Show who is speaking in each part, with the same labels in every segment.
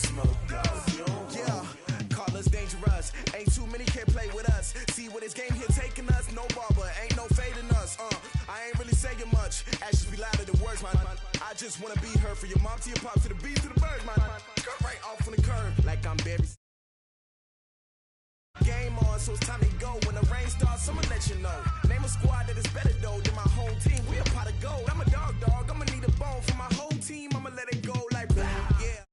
Speaker 1: smoke, dog. Yeah, call us dangerous. Ain't too many can play with us. See what this game here taking us. No barber, ain't no fading us. I ain't really saying much. Actions be louder than words, man. I just wanna be heard for your mom to your pop to the beat to the birds, man. Cut right off on the curb like I'm Barry. Game on, so it's time to go. When the rain starts, I'ma let you know. Name a squad that is better though than my home team. We a pot of gold. I'm a dog. I'ma need a bone for my whole team. I'ma let it go like blah, yeah.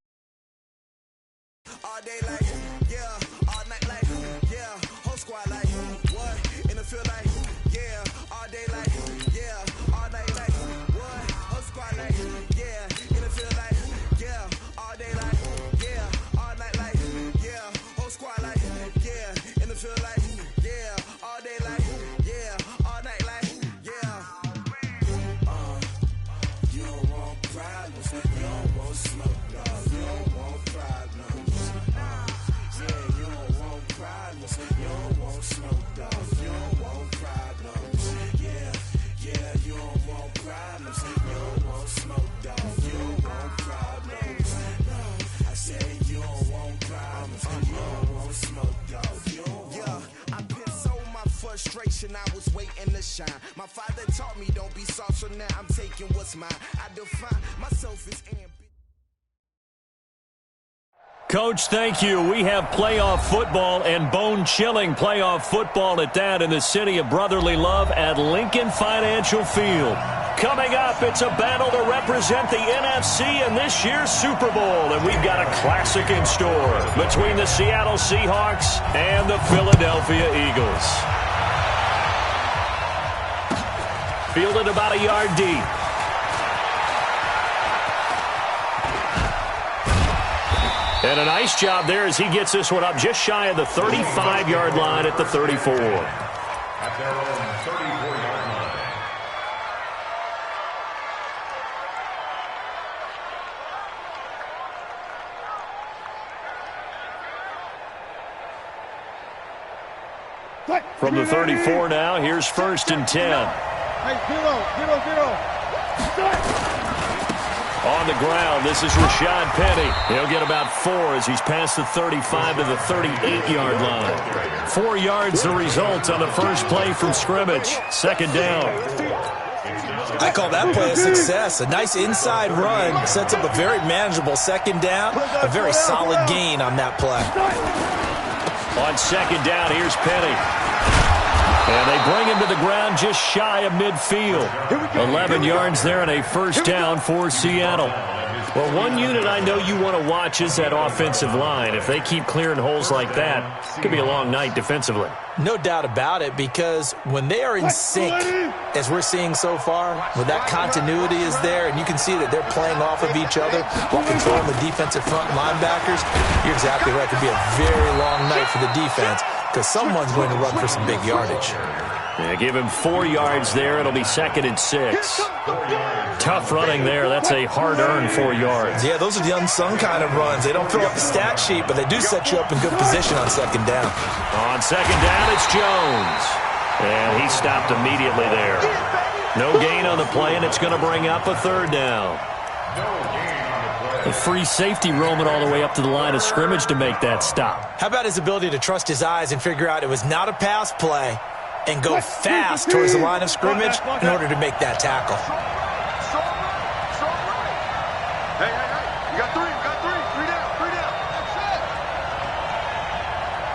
Speaker 1: All day like yeah, all night like yeah, whole squad like what? In the field like yeah, all day like yeah, all night like what? Whole squad like yeah, in the field like yeah, all day like yeah, all night like yeah, whole squad like yeah, in the field like yeah, all day like yeah, all night like yeah. You don't want problems, you don't want smoke, dog. You don't want problems. Yeah, you don't want problems, you don't want smoke, dog. You don't want problems. Yeah, you don't want problems, you don't want smoke, dog. You don't want problems. No, I said you don't want problems, you don't want smoke, dog. You don't want. I pissed so my frustration, I was waiting to shine. My father taught me don't be soft, so now I'm taking what's mine. I define myself as ambition.
Speaker 2: Coach, thank you. We have playoff football and bone-chilling playoff football at that in the city of brotherly love at Lincoln Financial Field. Coming up, it's a battle to represent the NFC in this year's Super Bowl, and we've got a classic in store between the Seattle Seahawks and the Philadelphia Eagles. Fielded about a yard deep. And a nice job there as he gets this one up just shy of the 35-yard line at the 34.
Speaker 3: At their own 34-yard line.
Speaker 2: From the 34 now, here's 1st and 10.
Speaker 4: Hey, zero.
Speaker 2: On the ground, this is Rashad Penny. He'll get about 4 as he's past the 35 to the 38-yard line. 4 yards the result on the first play from scrimmage. 2nd down.
Speaker 5: I call that play a success. A nice inside run sets up a very manageable 2nd down. A very solid gain on that play.
Speaker 2: On 2nd down, here's Penny. And they bring him to the ground just shy of midfield. 11 yards there and a 1st down for Seattle. Well, one unit I know you want to watch is that offensive line. If they keep clearing holes like that, it could be a long night defensively.
Speaker 5: No doubt about it, because when they are in sync, as we're seeing so far, when that continuity is there and you can see that they're playing off of each other while controlling the defensive front linebackers, you're exactly right. It could be a very long night for the defense because someone's going to run for some big yardage.
Speaker 2: Yeah, give him 4 yards there. It'll be 2nd and 6. Tough running there. That's a hard-earned 4 yards.
Speaker 5: Yeah, those are the unsung kind of runs. They don't fill up the stat sheet, but they do set you up in good position on 2nd down.
Speaker 2: On 2nd down, it's Jones. And he stopped immediately there. No gain on the play, and it's going to bring up a 3rd down. A free safety roaming all the way up to the line of scrimmage to make that stop.
Speaker 5: How about his ability to trust his eyes and figure out it was not a pass play and go fast towards the line of scrimmage in order to make that tackle.
Speaker 4: Hey, you got 3 down.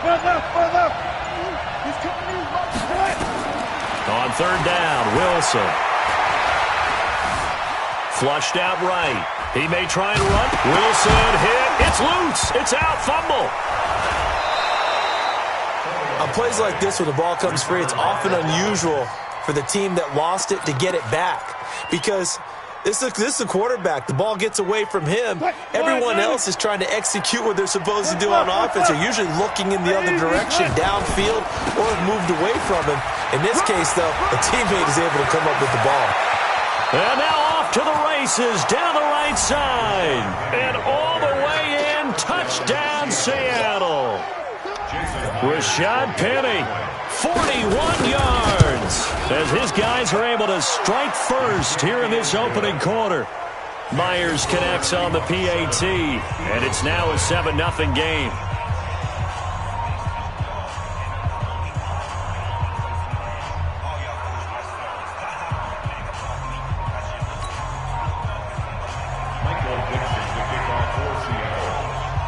Speaker 4: One left. He's coming in.
Speaker 2: On 3rd down, Wilson. Flushed out right. He may try and run. Wilson hit. It's loose. It's out. Fumble.
Speaker 5: On plays like this where the ball comes free, it's often unusual for the team that lost it to get it back because this is a quarterback. The ball gets away from him. Everyone else is trying to execute what they're supposed to do on offense. They're usually looking in the other direction, downfield, or have moved away from him. In this case, though, a teammate is able to come up with the ball.
Speaker 2: And now off to the races, down the right side. And all the way in, touchdown Seattle. Rashad Penny, 41 yards, as his guys are able to strike first here in this opening quarter. Myers connects on the PAT, and it's now a 7-0 game.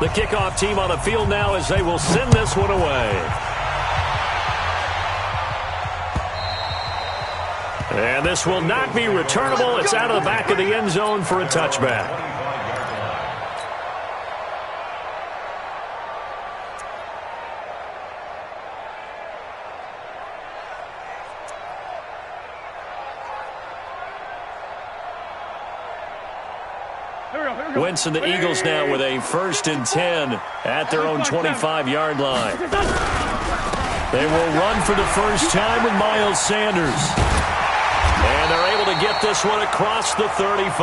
Speaker 2: The kickoff team on the field now as they will send this one away. And this will not be returnable. It's out of the back of the end zone for a touchback. Winston, the Eagles now with a 1st and 10 at their own 25-yard line. They will run for the first time with Miles Sanders. And they're able to get this one across the 35.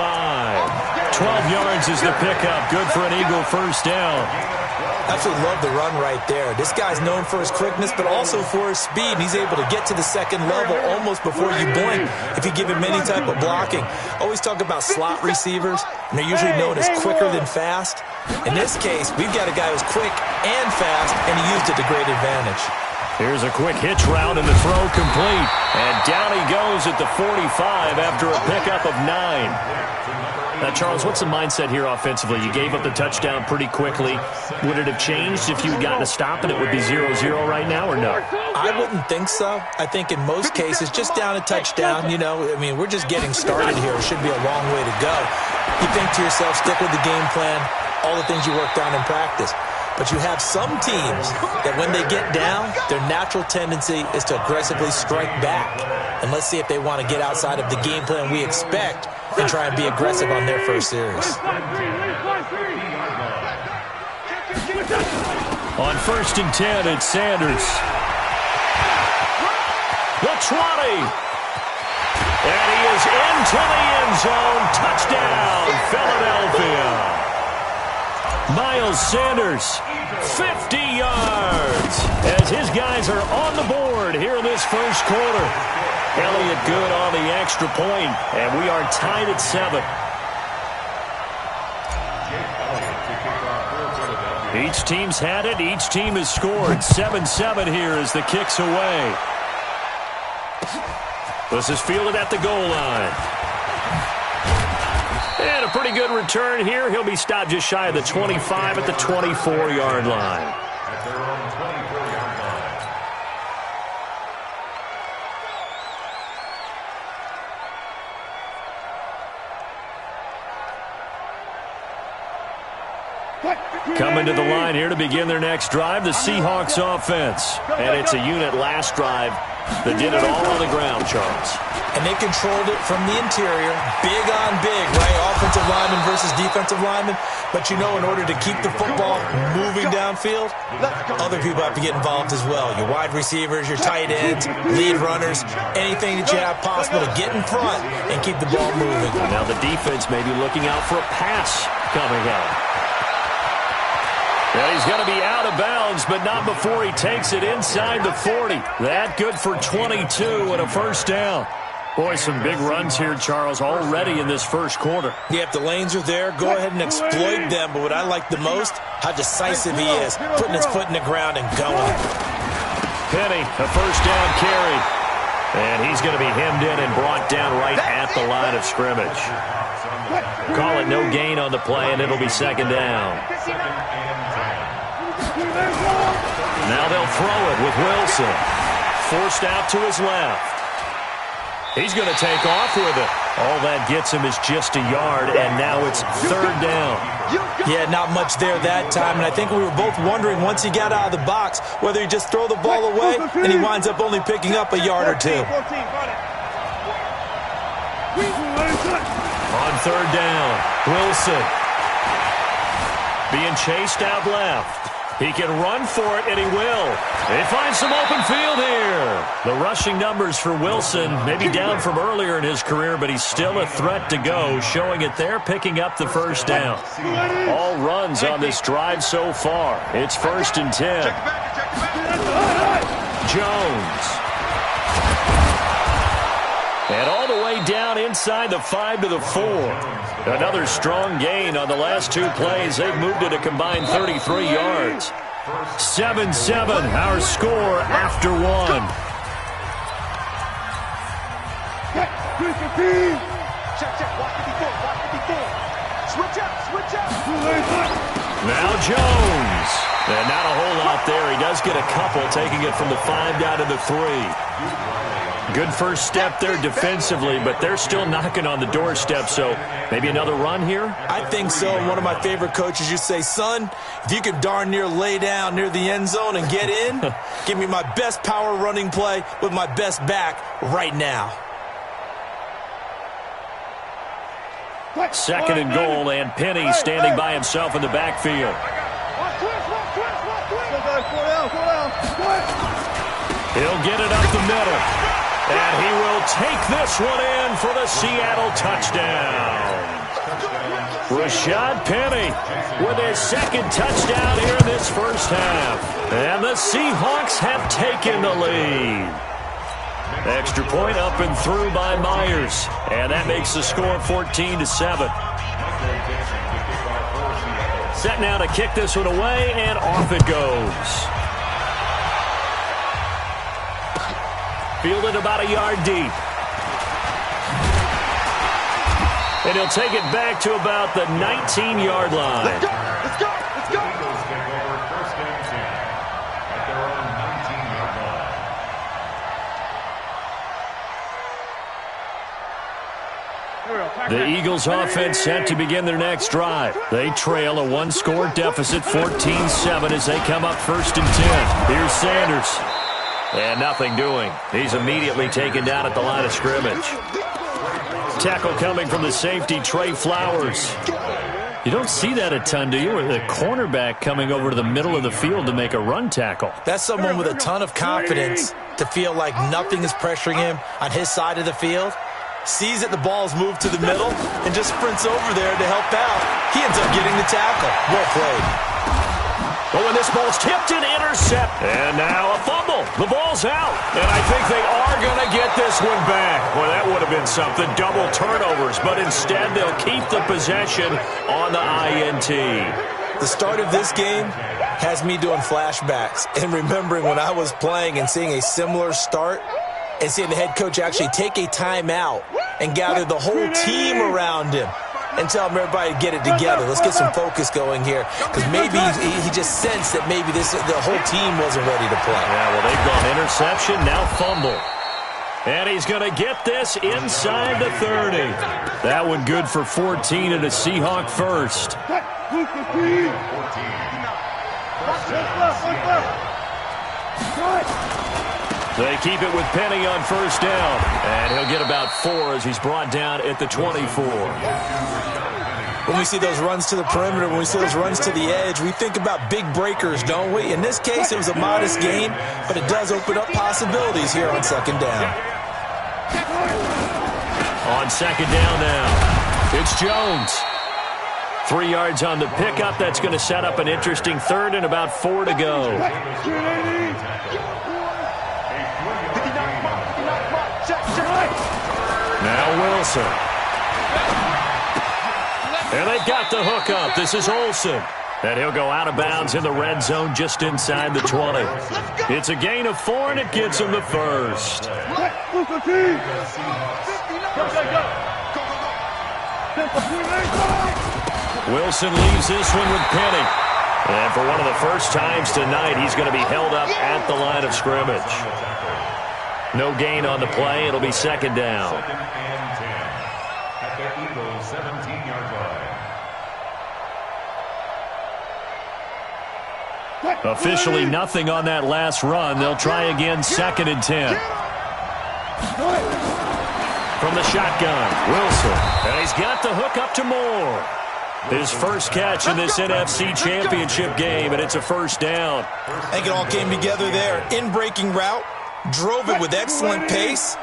Speaker 2: 12 yards is the pickup. Good for an Eagle first down.
Speaker 5: Absolutely love the run right there. This guy's known for his quickness, but also for his speed. And he's able to get to the second level almost before you blink if you give him any type of blocking. Always talk about slot receivers, and they're usually known as quicker than fast. In this case, we've got a guy who's quick and fast, and he used it to great advantage.
Speaker 2: Here's a quick hitch route and the throw complete. And down he goes at the 45 after a pickup of 9. Now, Charles, what's the mindset here offensively? You gave up the touchdown pretty quickly. Would it have changed if you had gotten a stop and it would be 0-0 right now, or no?
Speaker 5: I wouldn't think so. I think in most cases, just down a touchdown, you know, I mean, we're just getting started here. It should be a long way to go. You think to yourself, stick with the game plan, all the things you worked on in practice. But you have some teams that when they get down, their natural tendency is to aggressively strike back. And let's see if they want to get outside of the game plan we expect and try and be aggressive on their first series.
Speaker 2: On 1st and 10, it's Sanders. The 20. And he is into the end zone. Touchdown, Philadelphia. Miles Sanders, 50 yards, as his guys are on the board here in this first quarter. Elliott good on the extra point, and we are tied at 7. Each team's had it. Each team has scored. 7-7 here as the kick's away. This is fielded at the goal line. And a pretty good return here. He'll be stopped just shy of the 25 at the 24-yard line. Coming to the line here to begin their next drive, the Seahawks offense. And it's a unit last drive that did it all on the ground, Charles.
Speaker 5: And they controlled it from the interior, big on big, right? Offensive lineman versus defensive lineman. But you know, in order to keep the football moving downfield, other people have to get involved as well. Your wide receivers, your tight ends, lead runners, anything that you have possible to get in front and keep the ball moving.
Speaker 2: Now the defense may be looking out for a pass coming out. And he's going to be out of bounds, but not before he takes it inside the 40. That good for 22 and a first down. Boy, some big runs here, Charles, already in this first quarter.
Speaker 5: Yeah, if the lanes are there, go ahead and exploit them. But what I like the most, how decisive he is, putting his foot in the ground and going.
Speaker 2: Penny, a first down carry. And he's going to be hemmed in and brought down right at the line of scrimmage. Call it no gain on the play, and it'll be second down. Now they'll throw it with Wilson. Forced out to his left. He's going to take off with it. All that gets him is just a yard, and now it's third down.
Speaker 5: Yeah, not much there that time, and I think we were both wondering once he got out of the box whether he'd just throw the ball away, and he winds up only picking up a yard or two.
Speaker 2: On third down, Wilson being chased out left. He can run for it, and he will. They find some open field here. The rushing numbers for Wilson may be down from earlier in his career, but he's still a threat to go, showing it there, picking up the first down. All runs on this drive so far. It's 1st and 10. Jones. And all the way way down inside the 5 to the 4. Another strong gain on the last 2 plays. They've moved it a combined 33 yards. 7-7, our score after 1. Now Jones. And not a whole lot there. He does get a couple, taking it from the 5 down to the 3. Good first step there defensively, but they're still knocking on the doorstep, so maybe another run here?
Speaker 5: I think so. One of my favorite coaches used to say, son, if you can darn near lay down near the end zone and get in, give me my best power running play with my best back right now.
Speaker 2: 2nd and goal, and Penny standing by himself in the backfield. He'll get it up the middle, and he will take this one in for the Seattle touchdown. Rashad Penny with his 2nd touchdown here in this first half. And the Seahawks have taken the lead. Extra point up and through by Myers. And that makes the score 14-7. Set now to kick this one away, and off it goes. Fielded about a yard deep. And he'll take it back to about the 19-yard line.
Speaker 4: Let's go! Let's go! Let's go!
Speaker 2: The Eagles offense set to begin their next drive. They trail a 1-score deficit, 14-7, as they come up 1st and 10. Here's Sanders. And nothing doing. He's immediately taken down at the line of scrimmage. Tackle coming from the safety, Trey Flowers. You don't see that a ton, do you? Or the cornerback coming over to the middle of the field to make a run tackle.
Speaker 5: That's someone with a ton of confidence to feel like nothing is pressuring him on his side of the field. Sees that the ball's moved to the middle and just sprints over there to help out. He ends up getting the tackle. Well played.
Speaker 2: Oh, and this ball's tipped and intercepted. And now a fumble. The ball's out. And I think they are going to get this one back. Well, that would have been something. Double turnovers. But instead, they'll keep the possession on the INT.
Speaker 5: The start of this game has me doing flashbacks and remembering when I was playing and seeing a similar start and seeing the head coach actually take a timeout and gather the whole team around him and tell him everybody to get it together. Let's get some focus going here, because maybe he just sensed that maybe the whole team wasn't ready to play.
Speaker 2: Yeah, well, they've gone interception, now fumble. And he's going to get this inside the 30. That one good for 14 and a Seahawk first. They keep it with Penny on 1st down. And he'll get about 4 as he's brought down at the 24.
Speaker 5: When we see those runs to the perimeter, when we see those runs to the edge, we think about big breakers, don't we? In this case, it was a modest gain, but it does open up possibilities here on 2nd down.
Speaker 2: On 2nd down now, it's Jones. 3 yards on the pickup. That's going to set up an interesting 3rd and about 4 to go. Now Wilson. And they've got the hook up. This is Olsen. And he'll go out of bounds in the red zone just inside the 20. It's a gain of 4, and it gives him the first. Wilson leaves this one with Penny. And for one of the first times tonight, he's going to be held up at the line of scrimmage. No gain on the play. It'll be 2nd down.
Speaker 3: 2nd and 10 at the Eagles' 17-yard line.
Speaker 2: Officially nothing on that last run. They'll try again, 2nd and 10. From the shotgun, Wilson. And he's got the hook up to Moore. His first catch in this NFC Championship game, and it's a 1st down.
Speaker 5: I think it all came together there. In-breaking route, drove it with excellent pace.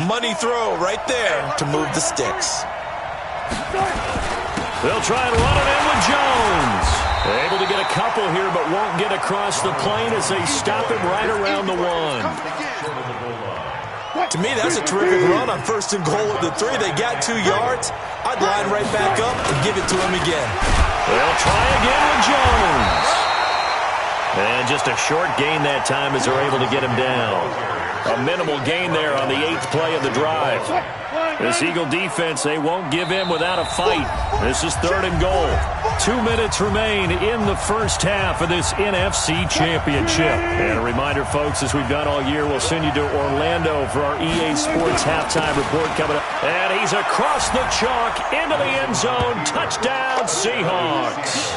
Speaker 5: Money throw right there to move the sticks.
Speaker 2: They'll try and run it in with Jones. Able to get a couple here, but won't get across the plane as they stop him right around the 1.
Speaker 5: To me, that's a terrific run on 1st and goal at the 3. They got 2 yards. I'd line right back up and give it to him again.
Speaker 2: They'll try again with Jones. And just a short gain that time as they're able to get him down. A minimal gain there on the 8th play of the drive. This Eagle defense, they won't give in without a fight. This is 3rd and goal. 2 minutes remain in the first half of this NFC Championship. And a reminder, folks, as we've done all year, we'll send you to Orlando for our EA Sports halftime report coming up. And he's across the chalk into the end zone. Touchdown, Seahawks.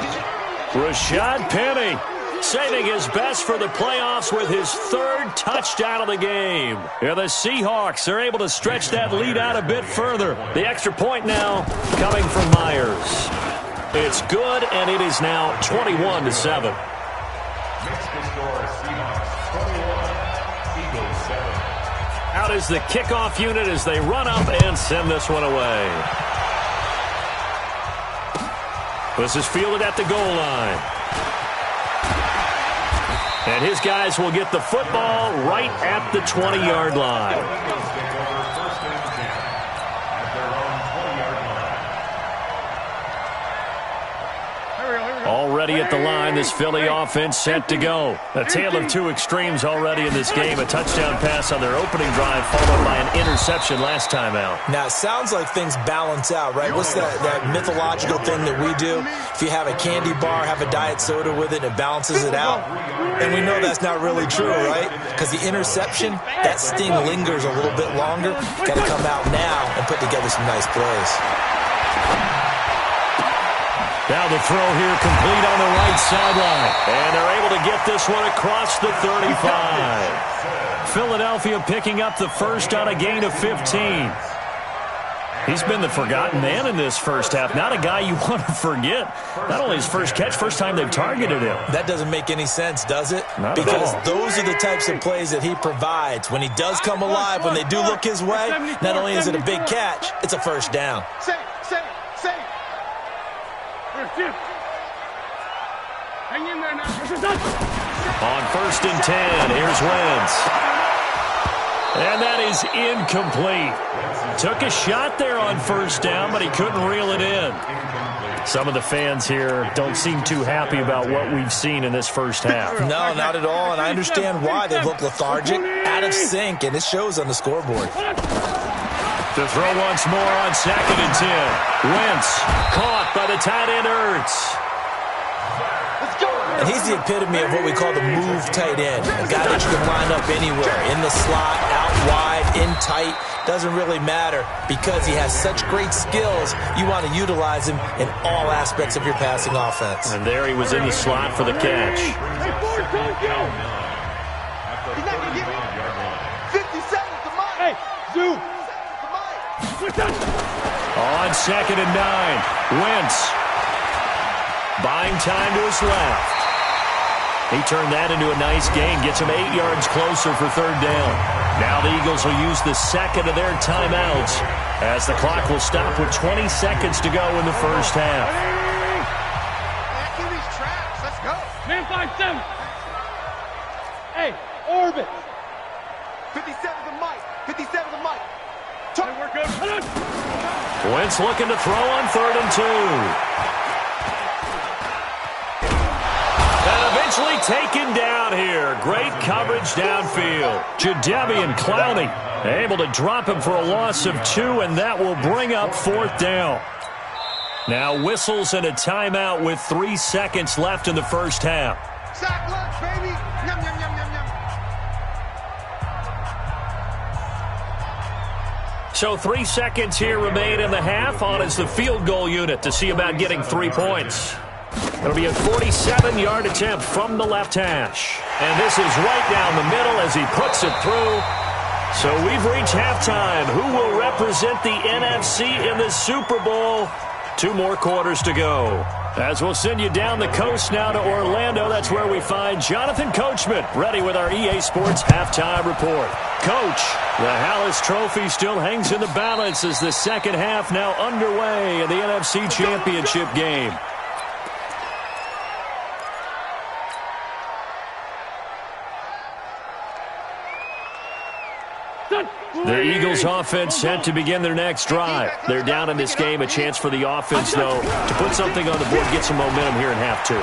Speaker 2: Rashad Penny saving his best for the playoffs with his 3rd touchdown of the game. Here the Seahawks are able to stretch that lead out a bit further. The extra point now coming from Myers. It's good, and it is now 21-7. Out is the kickoff unit as they run up and send this one away. This is fielded at the goal line. And his guys will get the football right at the 20-yard line. Already at the line, this Philly offense set to go. A tale of 2 extremes already in this game. A touchdown pass on their opening drive, followed by an interception last time out.
Speaker 5: Now, it sounds like things balance out, right? What's that mythological thing that we do? If you have a candy bar, have a diet soda with it, it balances it out. And we know that's not really true, right? Because the interception, that sting lingers a little bit longer. Got to come out now and put together some nice plays.
Speaker 2: Now the throw here complete on the right sideline. And they're able to get this one across the 35. Philadelphia picking up the first on a gain of 15. He's been the forgotten man in this first half. Not a guy you want to forget. Not only his first catch, first time they've targeted him.
Speaker 5: That doesn't make any sense, does it?
Speaker 2: Not
Speaker 5: because
Speaker 2: at all.
Speaker 5: Those are the types of plays that he provides. When he does come alive, when they do look his way, not only is it a big catch, it's a first down.
Speaker 6: Hang in there now.
Speaker 2: On 1st and 10, here's Wentz. And that is incomplete. Took a shot there on 1st down, but he couldn't reel it in. Some of the fans here don't seem too happy about what we've seen in this first half.
Speaker 5: No, not at all, and I understand why. They look lethargic, out of sync, and it shows on the scoreboard.
Speaker 2: To throw once more on 2nd and 10. Wentz caught by the tight end Ertz.
Speaker 5: And he's the epitome of what we call the move tight end. A guy that you can line up anywhere, in the slot, out wide, in tight. Doesn't really matter because he has such great skills. You want to utilize him in all aspects of your passing offense.
Speaker 2: And there he was in the slot for the catch.
Speaker 6: Hey, Ford, don't go.
Speaker 4: He's not going to get me. 50 seconds to mine.
Speaker 6: Hey, Zoo.
Speaker 2: On 2nd and 9, Wentz buying time to his left. He turned that into a nice gain, gets him 8 yards closer for 3rd down. Now the Eagles will use the second of their timeouts as the clock will stop with 20 seconds to go in the first half.
Speaker 4: Back in these traps. Let's go.
Speaker 6: Man, 5-7. Hey, orbit.
Speaker 4: 57 to Mike. 57 to Mike.
Speaker 6: Hey, we're good. Hold on.
Speaker 2: Wentz looking to throw on 3rd and 2. And eventually taken down here. Great coverage downfield. Jadeveon Clowney able to drop him for a loss of 2, and that will bring up 4th down. Now whistles and a timeout with 3 seconds left in the first half.
Speaker 4: Sack lunch, baby. Yum, yum, yum, yum, yum.
Speaker 2: So 3 seconds here remain in the half. On is the field goal unit to see about getting 3 points. It'll be a 47-yard attempt from the left hash. And this is right down the middle as he puts it through. So we've reached halftime. Who will represent the NFC in the Super Bowl? 2 more quarters to go. As we'll send you down the coast now to Orlando, that's where we find Jonathan Coachman, ready with our EA Sports halftime report. Coach, the Hallis Trophy still hangs in the balance as the second half now underway in the NFC Championship game. The Eagles offense set to begin their next drive. They're down in this game. A chance for the offense, though, to put something on the board, get some momentum here in half two.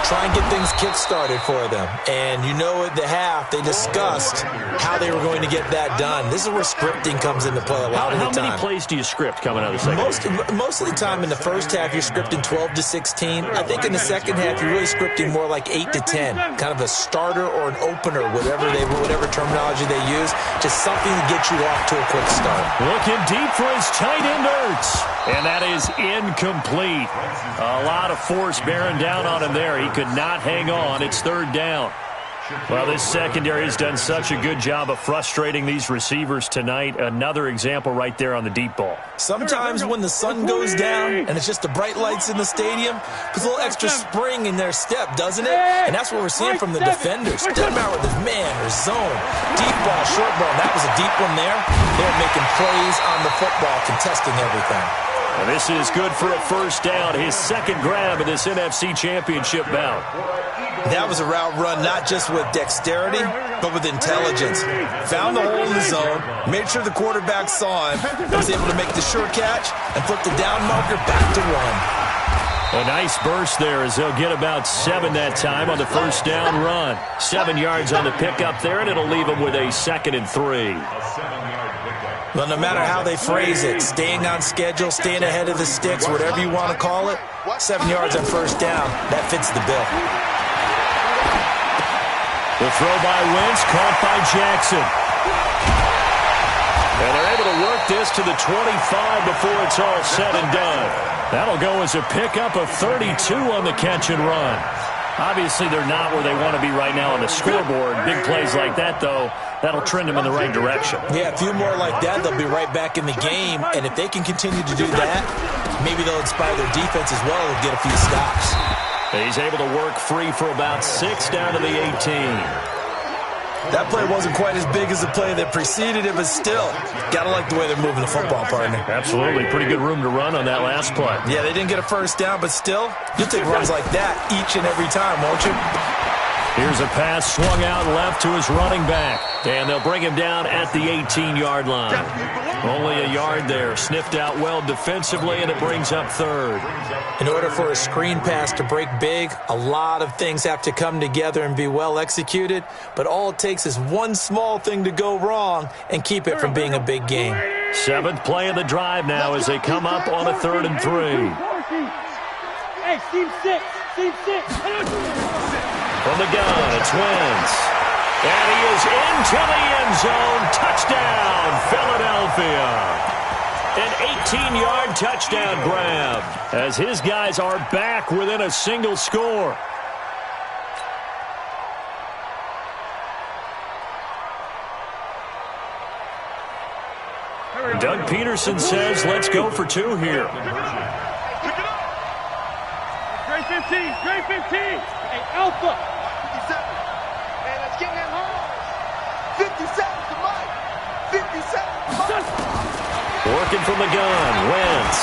Speaker 5: Try and get things kick-started for them. And you know at the half, they discussed how they were going to get that done. This is where scripting comes into play a lot of the time.
Speaker 2: How many plays do you script coming out of the second?
Speaker 5: Most of the time in the first half, you're scripting 12 to 16. I think in the second half, you're really scripting more like 8 to 10. Kind of a starter or an opener, whatever terminology they use. Just something to get you off to a quick start.
Speaker 2: Looking deep for his tight end, Ertz. And that is incomplete. A lot of force bearing down on him there. He could not hang on. It's third down. Well, this secondary has done such a good job of frustrating these receivers tonight. Another example right there on the deep ball.
Speaker 5: Sometimes when the sun goes down and it's just the bright lights in the stadium, there's a little extra spring in their step, doesn't it? And that's what we're seeing from the defenders. Doesn't matter whether it's man or zone, deep ball, short ball. That was a deep one there. They're making plays on the football, contesting everything.
Speaker 2: And this is good for a first down. His second grab of this NFC Championship bout.
Speaker 5: That was a route run not just with dexterity, but with intelligence. Found the hole in the zone, made sure the quarterback saw him, and was able to make the sure catch and flip the down marker back to one.
Speaker 2: A nice burst there as they'll get about 7 that time on the first down run. 7 yards on the pickup there, and it'll leave them with a 2nd and 3.
Speaker 5: Well, no matter how they phrase it, staying on schedule, staying ahead of the sticks, whatever you want to call it, 7 yards on first down, that fits the bill.
Speaker 2: The throw by Wentz, caught by Jackson. And they're able to work this to the 25 before it's all said and done. That'll go as a pickup of 32 on the catch and run. Obviously, they're not where they want to be right now on the scoreboard. Big plays like that, though, that'll trend them in the right direction.
Speaker 5: Yeah, a few more like that, they'll be right back in the game. And if they can continue to do that, maybe they'll inspire their defense as well and get a few stops.
Speaker 2: He's able to work free for about 6 down to the 18.
Speaker 5: That play wasn't quite as big as the play that preceded it, but still, got to like the way they're moving the football, partner.
Speaker 2: Absolutely. Pretty good room to run on that last play.
Speaker 5: Yeah, they didn't get a first down, but still, you'll take runs like that each and every time, won't you?
Speaker 2: Here's a pass swung out left to his running back. And they'll bring him down at the 18-yard line. Only a yard there. Sniffed out well defensively, and it brings up 3rd.
Speaker 5: In order for a screen pass to break big, a lot of things have to come together and be well executed. But all it takes is one small thing to go wrong and keep it from being a big game.
Speaker 2: 7th play of the drive now as they come up on a 3rd and 3.
Speaker 6: Hey, team 6. Team 6.
Speaker 2: From the gun, it's Wentz. And he is into the end zone. Touchdown, Philadelphia. An 18-yard touchdown grab as his guys are back within a single score. Doug Peterson says, let's go for 2 here.
Speaker 6: Great 15. Great 15. Hey, Alpha.
Speaker 4: 57. Man, let's get that home. 57 to Mike. 57 to Mike.
Speaker 2: Working from the gun, Wentz.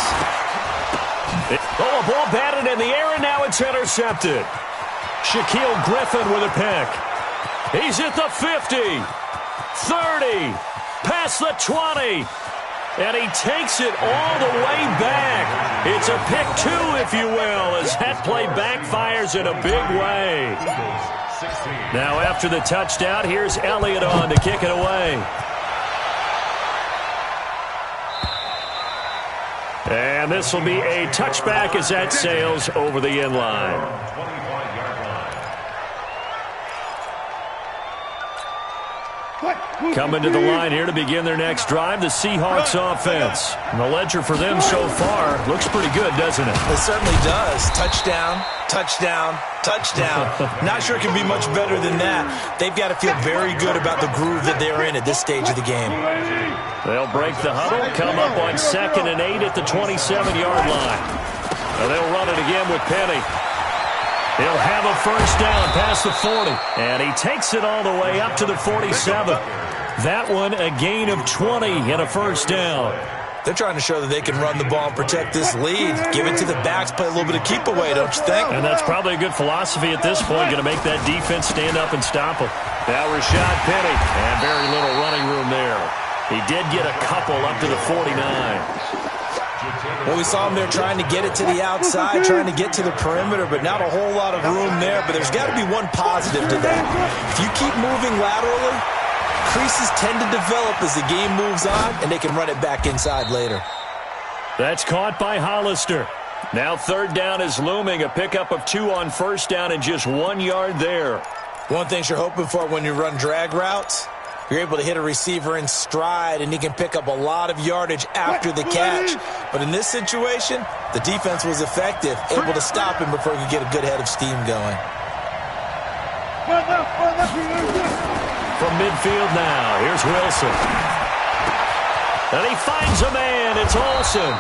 Speaker 2: Oh, a ball batted in the air, and now it's intercepted. Shaquille Griffin with a pick. He's at the 50, 30, past the 20, and he takes it all the way back. It's a pick 2, if you will, as that play backfires in a big way. Now after the touchdown, here's Elliott on to kick it away. And this will be a touchback as that sails over the end line. Coming to the line here to begin their next drive, the Seahawks offense. And the ledger for them so far looks pretty good, doesn't it?
Speaker 5: It certainly does. Touchdown, touchdown, touchdown. Not sure it can be much better than that. They've got to feel very good about the groove that they're in at this stage of the game.
Speaker 2: They'll break the huddle, come up on 2nd and 8 at the 27-yard line. Now they'll run it again with Penny. He'll have a first down past the 40. And he takes it all the way up to the 47. That one a gain of 20 and a first down.
Speaker 5: They're trying to show that they can run the ball and protect this lead. Give it to the backs, play a little bit of keep away, don't you think?
Speaker 2: And that's probably a good philosophy at this point. Going to make that defense stand up and stop them. Now Rashad Penny. And very little running room there. He did get a couple up to the 49.
Speaker 5: Well, we saw him there trying to get it to the outside, trying to get to the perimeter, but not a whole lot of room there. But there's got to be one positive to that. If you keep moving laterally, creases tend to develop as the game moves on, and they can run it back inside later.
Speaker 2: That's caught by Hollister. Now third down is looming. A pickup of 2 on first down and just 1 yard there.
Speaker 5: One thing you're hoping for when you run drag routes, you're able to hit a receiver in stride, and he can pick up a lot of yardage after the catch. But in this situation, the defense was effective, able to stop him before he could get a good head of steam going.
Speaker 2: From midfield now, here's Wilson. And he finds a man. It's Olsen.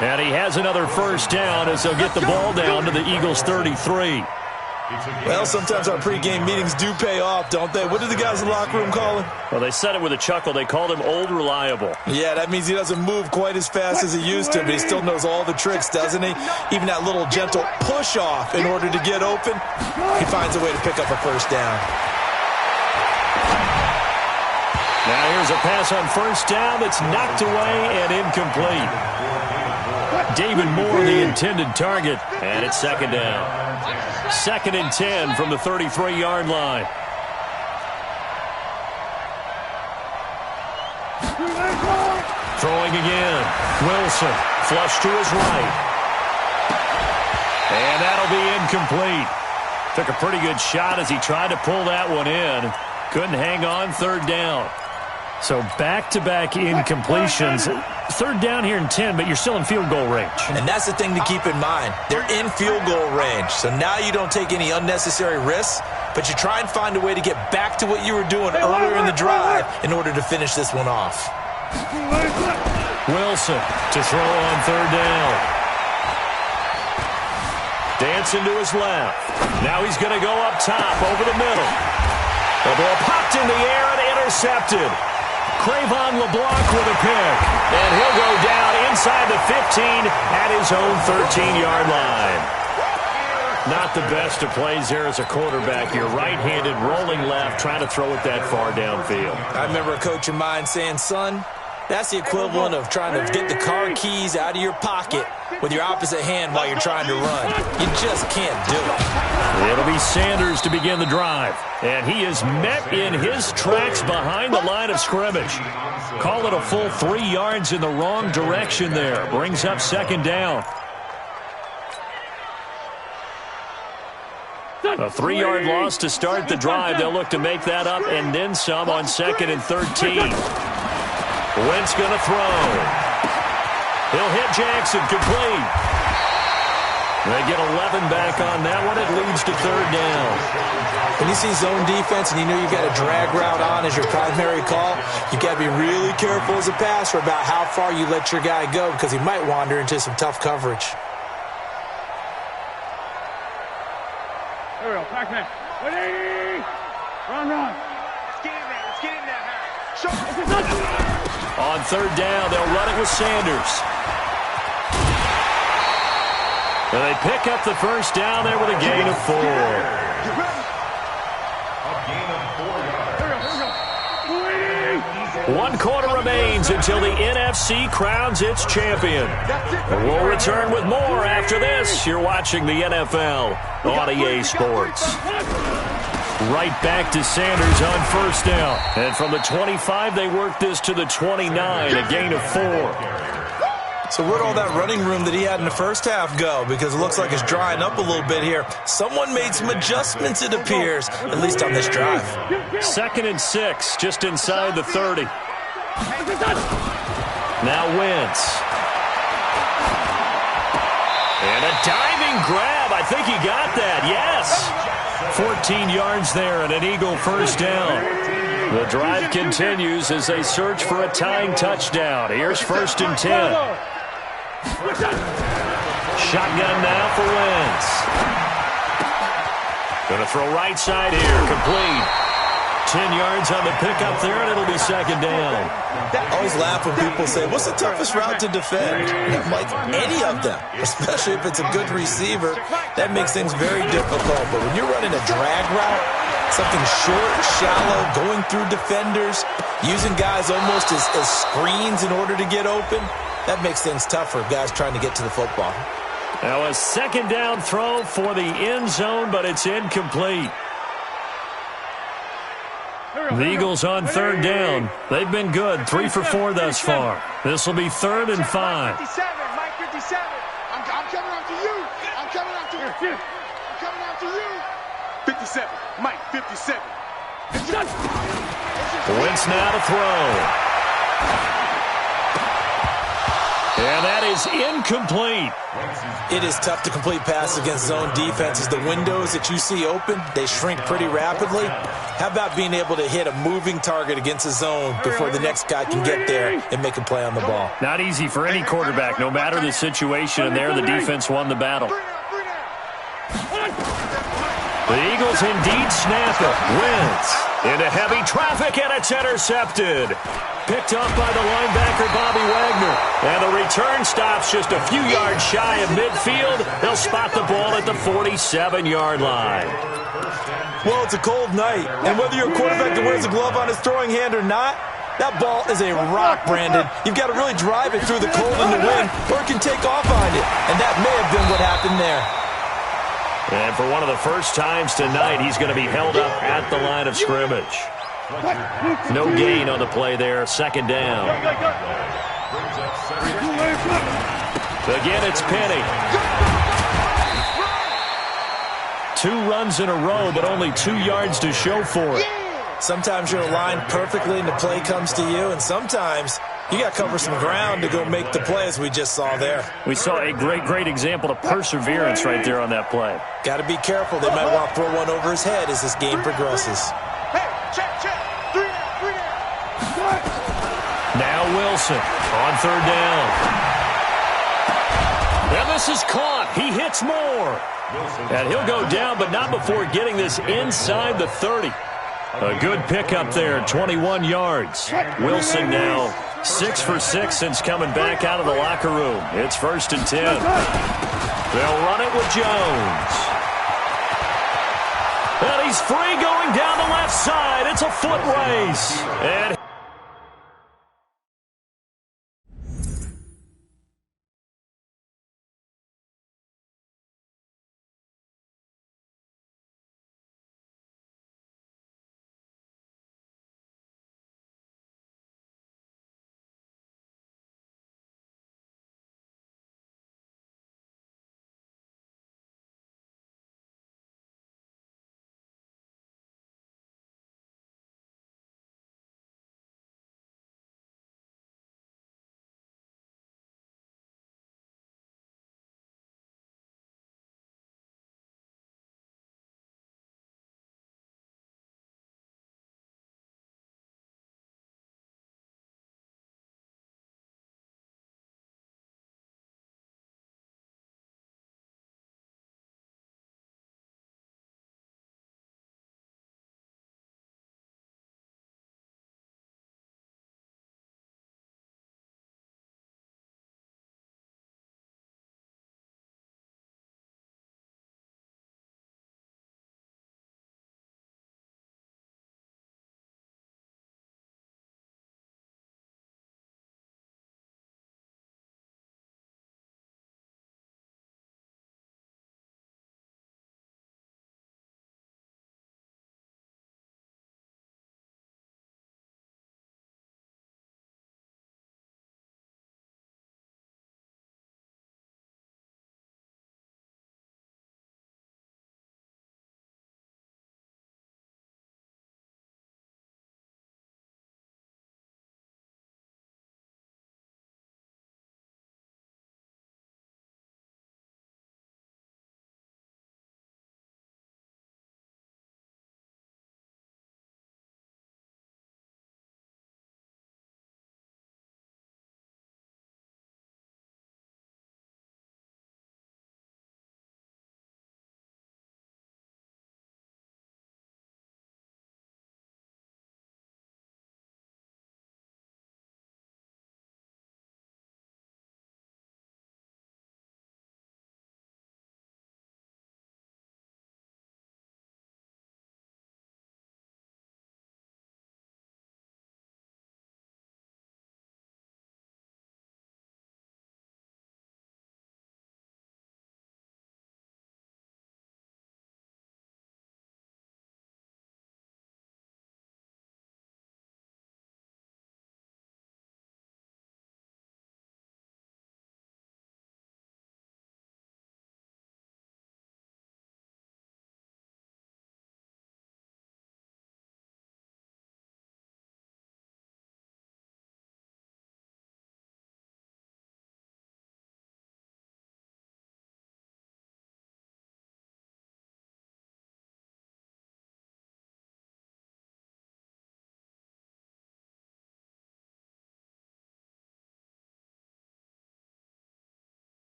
Speaker 2: And he has another first down as they'll get the ball down to the Eagles' 33.
Speaker 5: Well, sometimes our pregame meetings do pay off, don't they? What did the guys in the locker room call him?
Speaker 2: Well, they said it with a chuckle. They called him Old Reliable.
Speaker 5: Yeah, that means he doesn't move quite as fast as he used to, but he still knows all the tricks, doesn't he? Even that little gentle push-off in order to get open, he finds a way to pick up a first down.
Speaker 2: Now here's a pass on first down that's knocked away and incomplete. David Moore, the intended target, and it's second down. 2nd and 10 from the 33-yard line. Throwing again. Wilson, flush to his right. And that'll be incomplete. Took a pretty good shot as he tried to pull that one in. Couldn't hang on, third down. So back-to-back incompletions. Third down here in 10, but you're still in field goal range.
Speaker 5: And that's the thing to keep in mind. They're in field goal range. So now you don't take any unnecessary risks, but you try and find a way to get back to what you were doing earlier in the drive in order to finish this one off.
Speaker 2: Wilson to throw on third down. Dancing to his left. Now he's going to go up top over the middle. The ball popped in the air and intercepted. Crayvon LeBlanc with a pick. And he'll go down inside the 15 at his own 13-yard line. Not the best of plays there as a quarterback. You're right-handed, rolling left, trying to throw it that far downfield.
Speaker 5: I remember a coach of mine saying, son, that's the equivalent of trying to get the car keys out of your pocket with your opposite hand while you're trying to run. You just can't do it.
Speaker 2: It'll be Sanders to begin the drive. And he is met in his tracks behind the line of scrimmage. Call it a full 3 yards in the wrong direction there. Brings up second down. A 3-yard loss to start the drive. They'll look to make that up and then some on 2nd and 13. Wentz going to throw. He'll hit Jackson, complete. They get 11 back on that one. It leads to third down.
Speaker 5: When you see zone defense and you know you've got a drag route on as your primary call, you've got to be really careful as a passer about how far you let your guy go because he might wander into some tough coverage.
Speaker 6: There we go. Back man. 180. Run.
Speaker 4: Let's get in there. Let's get in there, man.
Speaker 2: On third down, they'll run it with Sanders. And they pick up the first down there with a gain of 4.
Speaker 3: A gain of 4 yards.
Speaker 2: 1 quarter remains until the NFC crowns its champion. We'll return with more after this. You're watching the NFL on EA Sports. Right back to Sanders on first down. And from the 25, they work this to the 29, a gain of 4.
Speaker 5: So where'd all that running room that he had in the first half go? Because it looks like it's drying up a little bit here. Someone made some adjustments, it appears, at least on this drive.
Speaker 2: 2nd and 6, just inside the 30. Now Wentz. And a diving grab. I think he got that, yes. 14 yards there and an Eagle first down. The drive continues as they search for a tying touchdown. Here's 1st and 10. Shotgun now for Wentz. Going to throw right side here. Complete. 10 yards on the pickup there, and it'll be second down.
Speaker 5: I always laugh when people say, what's the toughest route to defend? I'm like, any of them, especially if it's a good receiver. That makes things very difficult. But when you're running a drag route, something short, shallow, going through defenders, using guys almost as screens in order to get open, that makes things tough for guys trying to get to the football.
Speaker 2: Now a second down throw for the end zone, but it's incomplete. The Eagles on third down. They've been good, 3 for 4 thus far. This will be 3rd and 5.
Speaker 4: 57, Mike 57. I'm coming after you. I'm coming after you. I'm coming after you. 57, Mike 57.
Speaker 2: Wentz now to throw. And that is incomplete.
Speaker 5: It is tough to complete passes against zone defenses. The windows that you see open, they shrink pretty rapidly. How about being able to hit a moving target against a zone before the next guy can get there and make a play on the ball?
Speaker 2: Not easy for any quarterback. No matter the situation, and there the defense won the battle. The Eagles indeed snap it. Wentz into heavy traffic, and it's intercepted. Picked up by the linebacker, Bobby Wagner. And the return stops just a few yards shy of midfield. They'll spot the ball at the 47-yard line.
Speaker 5: Well, it's a cold night, and whether you're a quarterback that wears a glove on his throwing hand or not, that ball is a rock, Brandon. You've got to really drive it through the cold and the wind, or it can take off on you. And that may have been what happened there.
Speaker 2: And for one of the first times tonight, he's going to be held up at the line of scrimmage. No gain on the play there, second down. Again, it's Penny. 2 runs in a row, but only 2 yards to show for it.
Speaker 5: Sometimes you're aligned perfectly and the play comes to you, and sometimes you got to cover some ground to go make the play, as we just saw there.
Speaker 2: We saw a great example of perseverance right there on that play.
Speaker 5: Got to be careful. They might want to throw one over his head as this game progresses.
Speaker 4: Hey, check. 3 down.
Speaker 2: Now Wilson on third down. And this is caught. He hits more. And he'll go down, but not before getting this inside the 30. A good pickup there, 21 yards. Wilson now 6 for 6 since coming back out of the locker room. It's 1st and 10. They'll run it with Jones. And he's free going down the left side. It's a foot race. And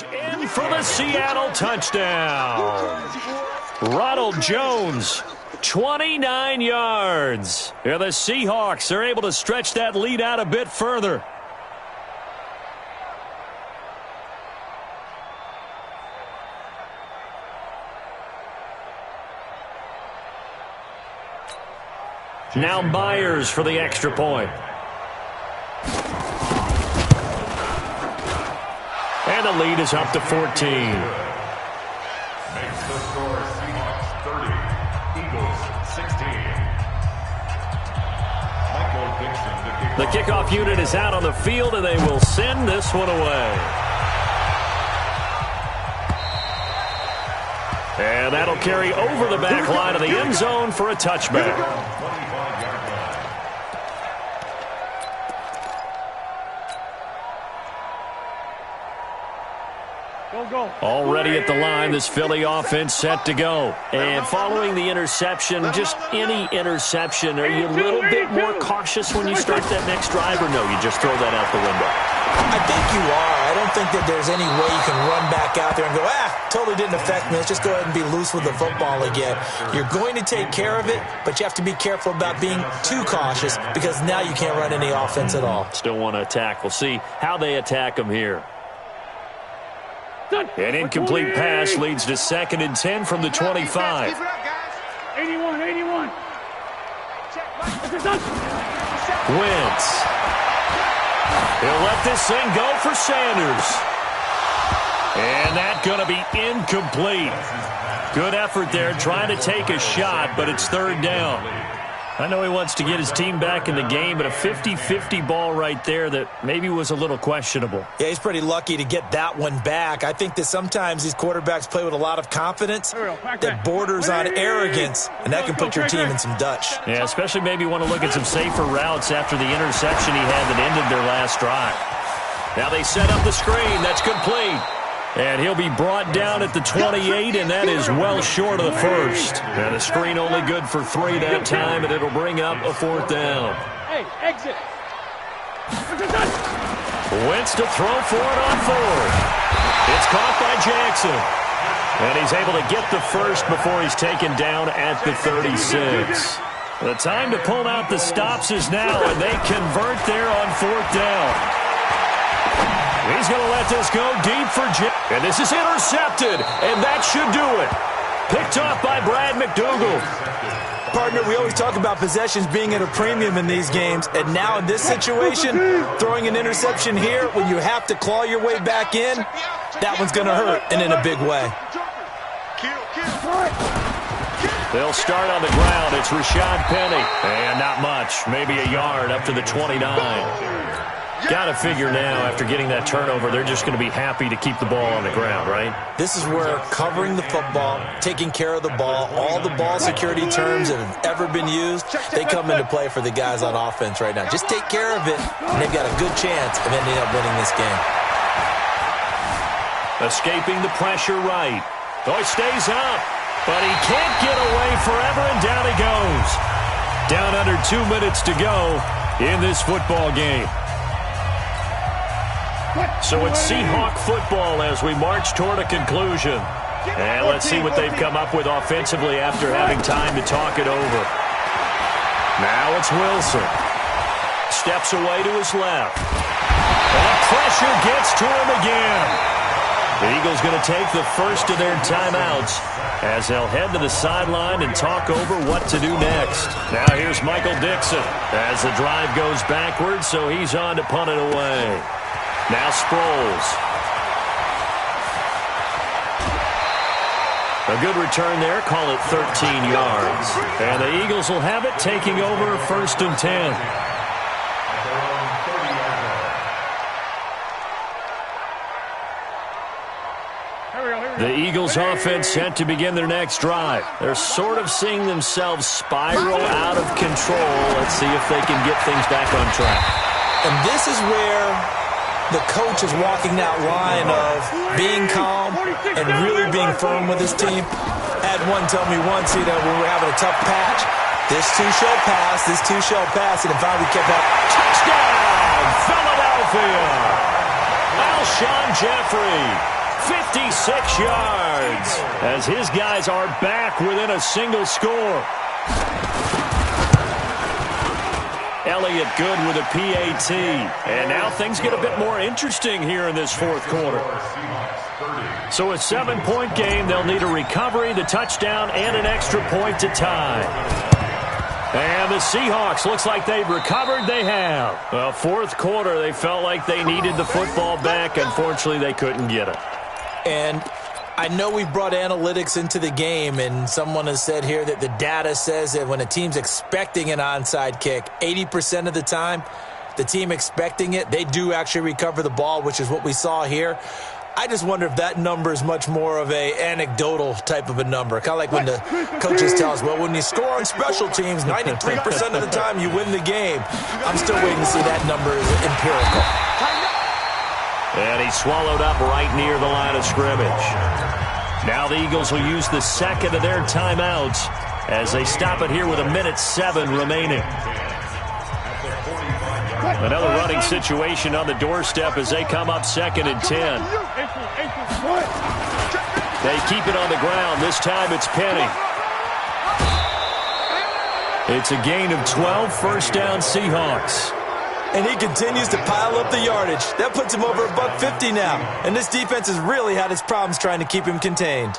Speaker 2: In for the Seattle touchdown. Ronald Jones, 29 yards. Yeah, the Seahawks are able to stretch that lead out a bit further. Now Myers for the extra point. And the lead is up to 14.
Speaker 3: Makes the score Seahawks 30, Eagles 16. Michael Dixon,
Speaker 2: The kickoff unit is out on the field, and they will send this one away. And that'll carry over the back line of the end zone for a touchback.
Speaker 3: 25-yard line.
Speaker 6: Go.
Speaker 2: Already at the line, this Philly offense set to go. And following the interception, just any interception, are you a little bit more cautious when you start that next drive, or no, you just throw that out the window?
Speaker 5: I think you are. I don't think that there's any way you can run back out there and go, totally didn't affect me. Let's just go ahead and be loose with the football again. You're going to take care of it, but you have to be careful about being too cautious because now you can't run any offense at all.
Speaker 2: Still want to attack. We'll see how they attack them here. An incomplete pass leads to 2nd and 10 from the 25.
Speaker 6: 81.
Speaker 2: Wentz. He'll let this thing go for Sanders. And that's going to be incomplete. Good effort there trying to take a shot, but it's 3rd down. I know he wants to get his team back in the game, but a 50-50 ball right there that maybe was a little questionable.
Speaker 5: Yeah, he's pretty lucky to get that one back. I think that sometimes these quarterbacks play with a lot of confidence that borders on arrogance, and that can put your team in some Dutch.
Speaker 2: Yeah, especially maybe want to look at some safer routes after the interception he had that ended their last drive. Now they set up the screen. That's complete. And he'll be brought down at the 28, and that is well short of the first. And the screen only good for 3 that time, and it'll bring up a 4th down.
Speaker 6: Hey, exit.
Speaker 2: Wentz to throw for it on 4th. It's caught by Jackson. And he's able to get the first before he's taken down at the 36. The time to pull out the stops is now, and they convert there on 4th down. He's going to let this go deep for Jim. And this is intercepted, and that should do it. Picked off by Brad McDougal.
Speaker 5: Partner, we always talk about possessions being at a premium in these games, and now in this situation, throwing an interception here when you have to claw your way back in, that one's going to hurt, and in a big way.
Speaker 2: They'll start on the ground. It's Rashad Penny. And not much, maybe a yard up to the 29. Got to figure now, after getting that turnover, they're just going to be happy to keep the ball on the ground, right?
Speaker 5: This is where covering the football, taking care of the ball, all the ball security terms that have ever been used, they come into play for the guys on offense right now. Just take care of it, and they've got a good chance of ending up winning this game.
Speaker 2: Escaping the pressure right. Oh, he stays up, but he can't get away forever, and down he goes. Down under 2 minutes to go in this football game. So it's Seahawk football as we march toward a conclusion. And let's see what they've come up with offensively after having time to talk it over. Now it's Wilson. Steps away to his left. And the pressure gets to him again. The Eagles going to take the first of their timeouts as they'll head to the sideline and talk over what to do next. Now here's Michael Dixon as the drive goes backwards, so he's on to punt it away. Now Sproles. A good return there. Call it 13 yards. And the Eagles will have it, taking over 1st and 10. The Eagles offense set to begin their next drive. They're sort of seeing themselves spiral out of control. Let's see if they can get things back on track.
Speaker 5: And this is where the coach is walking that line of being calm and really being firm with his team. Had one tell me once, when we're having a tough patch, this too shall pass, and finally kept up.
Speaker 2: Touchdown, Philadelphia! Alshon Jeffrey 56 yards as his guys are back within a single score. Elliott good with a PAT. And now things get a bit more interesting here in this fourth quarter. So a 7-point game. They'll need a recovery, the touchdown, and an extra point to tie. And the Seahawks, looks like they've recovered. They have. Well, fourth quarter, they felt like they needed the football back. Unfortunately, they couldn't get it.
Speaker 5: And I know we brought analytics into the game, and someone has said here that the data says that when a team's expecting an onside kick, 80% of the time, the team expecting it, they do actually recover the ball, which is what we saw here. I just wonder if that number is much more of a anecdotal type of a number. Kind of like when the coaches tell us, well, when you score on special teams, 93% of the time you win the game. I'm still waiting to see that number is empirical.
Speaker 2: And he's swallowed up right near the line of scrimmage. Now the Eagles will use the second of their timeouts as they stop it here with 1:07 remaining. Another running situation on the doorstep as they come up 2nd and 10. They keep it on the ground. This time it's Penny. It's a gain of 12, first down Seahawks.
Speaker 5: And he continues to pile up the yardage. That puts him over $150 now. And this defense has really had its problems trying to keep him contained.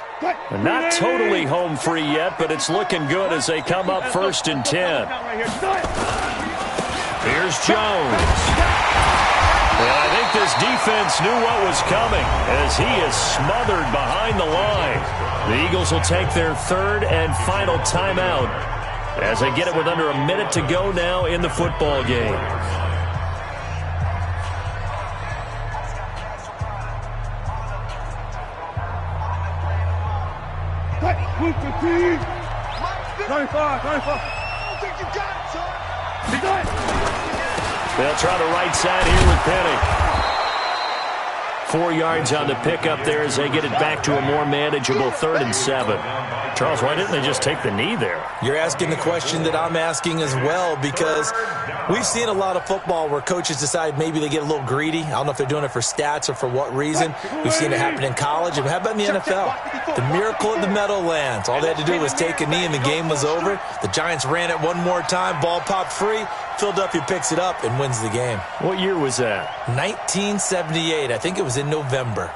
Speaker 2: Not totally home free yet, but it's looking good as they come up 1st and 10. Here's Jones. And I think this defense knew what was coming as he is smothered behind the line. The Eagles will take their third and final timeout as they get it with under a minute to go now in the football game. They'll try the right side here with Penny. 4 yards on the pickup there as they get it back to a more manageable 3rd and 7. Charles, why didn't they just take the knee there?
Speaker 5: You're asking the question that I'm asking as well, because we've seen a lot of football where coaches decide maybe they get a little greedy. I don't know if they're doing it for stats or for what reason. We've seen it happen in college. And how about in the NFL? The miracle of the Meadowlands. All they had to do was take a knee and the game was over. The Giants ran it one more time. Ball popped free. Philadelphia picks it up and wins the game.
Speaker 2: What year was that?
Speaker 5: 1978. I think it was in November.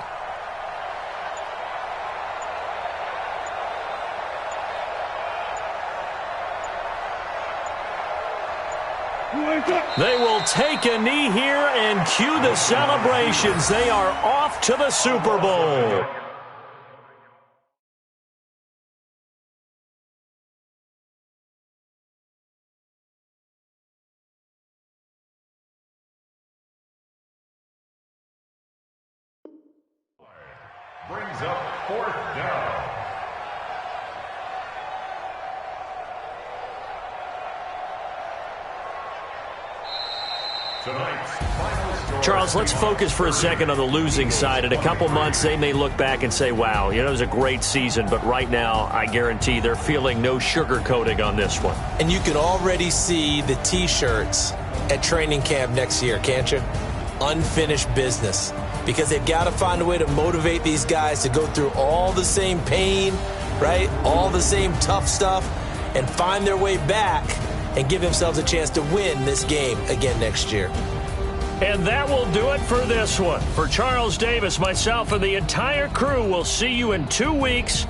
Speaker 2: They will take a knee here and cue the celebrations. They are off to the Super Bowl.
Speaker 3: Brings up 4th down.
Speaker 2: Charles, let's focus for a second on the losing side. In a couple months, they may look back and say, wow, it was a great season. But right now, I guarantee they're feeling no sugarcoating on this one.
Speaker 5: And you can already see the T-shirts at training camp next year, can't you? Unfinished business. Because they've got to find a way to motivate these guys to go through all the same pain, right? All the same tough stuff, and find their way back and give themselves a chance to win this game again next year.
Speaker 2: And that will do it for this one. For Charles Davis, myself, and the entire crew, we'll see you in 2 weeks.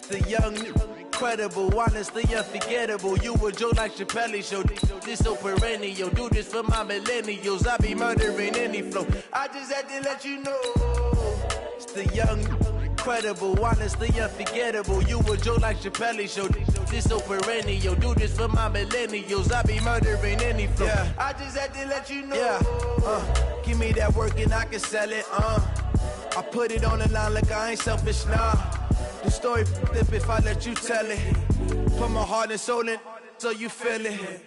Speaker 7: The young, incredible, honestly unforgettable. You a joke like Chappelle show. This so perennial. Do this for my millennials. I be murdering any flow. I just had to let you know. It's the young, incredible, honestly unforgettable. You a joke like Chappelle show. This so perennial. Do this for my millennials. I be murdering any flow. Yeah. I just had to let you know. Yeah. Give me that work and I can sell it. I put it on the line like I ain't selfish, nah. The story flip if I let you tell it. Put my heart and soul in so you feel it.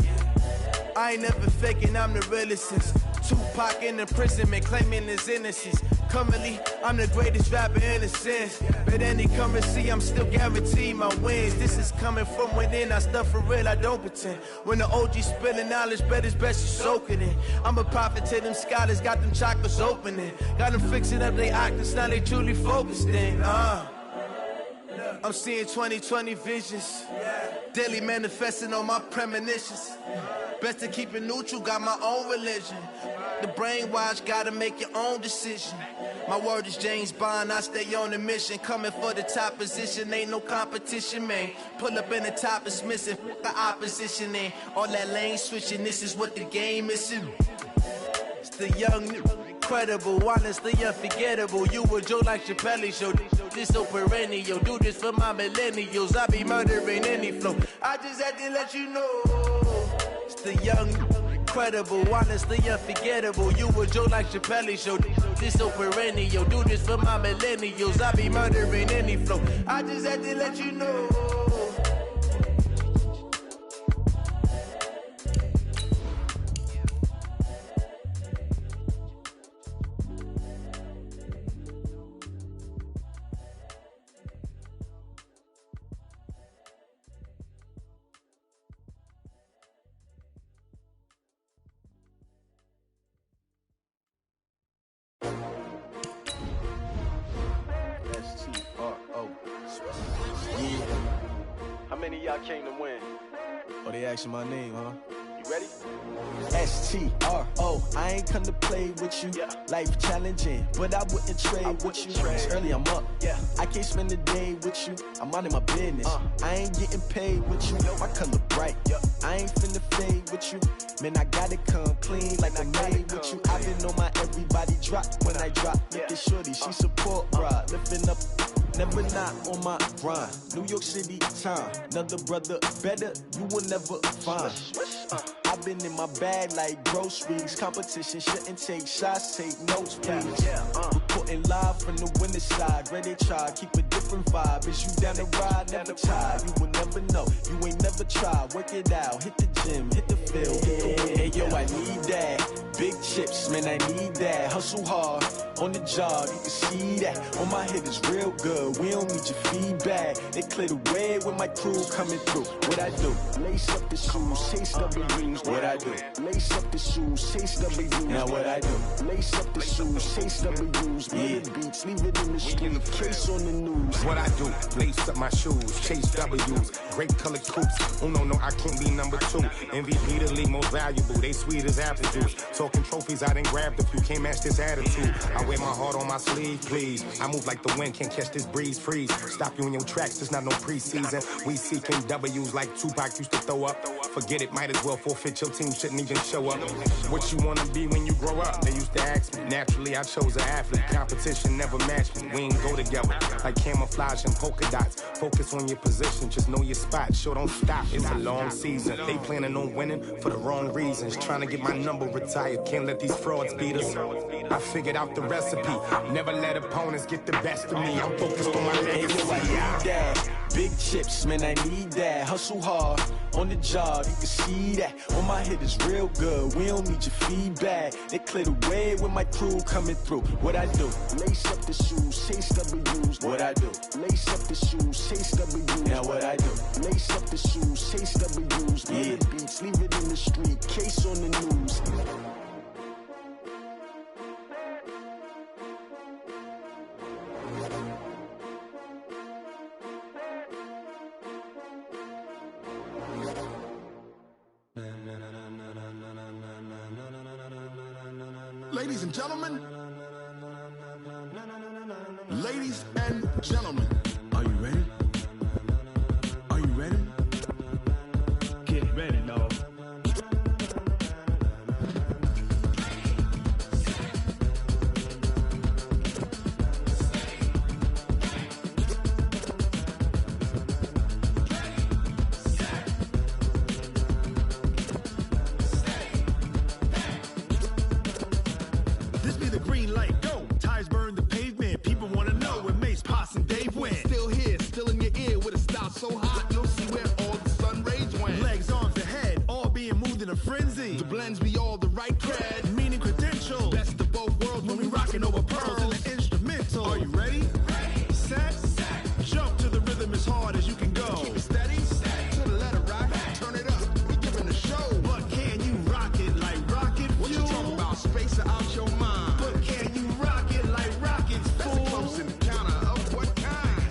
Speaker 7: I ain't never faking, I'm the realest since Tupac in imprisonment, claiming his innocence. Currently, I'm the greatest rapper in a sense. But any currency, I'm still guaranteed my wins. This is coming from within, I stuff for real, I don't pretend. When the OG spilling knowledge, bet it's best you soak it in. I'm a prophet to them scholars, got them chakras opening. Got them fixing up they octaves, now they truly focused in. I'm seeing 2020 visions. Daily manifesting on my premonitions. Best to keep it neutral, got my own religion. The brainwash, gotta make your own decision. My word is James Bond, I stay on the mission. Coming for the top position, ain't no competition, man. Pull up in the top, it's missing, the opposition ain't. All that lane switching, this is what the game is. It's the young, incredible, honestly unforgettable. You a joke like Chappelle show. This so perennial. Do this for my millennials. I be murdering any flow. I just had to let you know. It's the young, incredible, honestly unforgettable. You a joke like Chappelle show. This so perennial. Do this for my millennials. I be murdering any flow. I just had to let you know.
Speaker 8: Y'all came to win.
Speaker 7: Oh, they asking my name, huh?
Speaker 8: You ready?
Speaker 7: STRO, I ain't come to play with you.
Speaker 8: Yeah.
Speaker 7: Life challenging, but I wouldn't trade with you. It's early, I'm up.
Speaker 8: Yeah.
Speaker 7: I can't spend the day with you. I'm minding my business. I ain't getting paid with you. My color bright. I ain't finna fade with you. Man, I gotta come clean like I made with you. I've been on my everybody drop when I drop. Look at shorty, she support rod. Lifting up. Never not on my grind. New York City time. Another brother better, you will never find. I've been in my bag like groceries. Competition shouldn't take shots, take notes, please. Reporting live from the winter side. Ready to try, keep a different vibe. Is you down the ride, never tired. You will never know, you ain't never tried. Work it out, hit the gym, hit the field. Hey yo, I need that. Big chips, man, I need that. Hustle hard, on the job, you can see that. On my head is real good, we don't need your feedback. They clear the way with my crew coming through. What I do? Lace up the shoes, chase W's. What I do? Lace up the shoes, chase W's. Now what I do? Lace up the shoes, chase W's. Yeah. Beats, leave it in the street, case on the news.
Speaker 9: What I do? Lace up my shoes, chase W's. Great colored coops. Oh no, I can't be number 2. MVP the league most valuable. They sweet as apple juice. Talking trophies, I didn't grab the few. Can't match this attitude. I wear my heart on my sleeve, please. I move like the wind, can't catch this breeze, freeze. Stop you in your tracks, there's not no preseason. We seeking W's like Tupac used to throw up. Forget it, might as well forfeit, your team shouldn't even show up. What you wanna be when you grow up? They used to ask me. Naturally, I chose an athlete. Competition never matched me. We ain't go together. Like camouflage and polka dots. Focus on your position, just know your spot. Sure, don't stop, it's a long season. They planning on winning for the wrong reasons. Trying to get my number retired, can't let these frauds beat us. I figured out the recipe. Never let opponents get the best of me. I'm focused on my legacy.
Speaker 7: I need that. Big chips, man, I need that. Hustle hard, on the job, you can see that. On my head is real good, we don't need your feedback. They clear the way with my crew coming through. What I do? Lace up the shoes, chase W's. What I do? Lace up the shoes, chase W's. Now what I do? Lace up the shoes, chase W's. Yeah. Beats, leave it in the street, case on the news.
Speaker 10: Ladies and gentlemen, ladies and gentlemen, are you ready? go. Tires burn the pavement. People want to know where Mace, Potts, and Dave went. Still here, still in your ear with a style so hot. You'll see where all the sun rays went. Legs, arms, the head, all being moved in a frenzy. The blends be all the right cred. Meaning credentials. Best of both worlds when we rocking over pearls in the instrumental. Are you ready? Set. Jump to the rhythm as hard as you can go. Keep it steady. To the letter right. Turn it up. We giving the show. But can you rock it like rocket fuel? What you talking about? Space out your mind. But can you rock it like rockets, fool? That's a close encounter of what kind?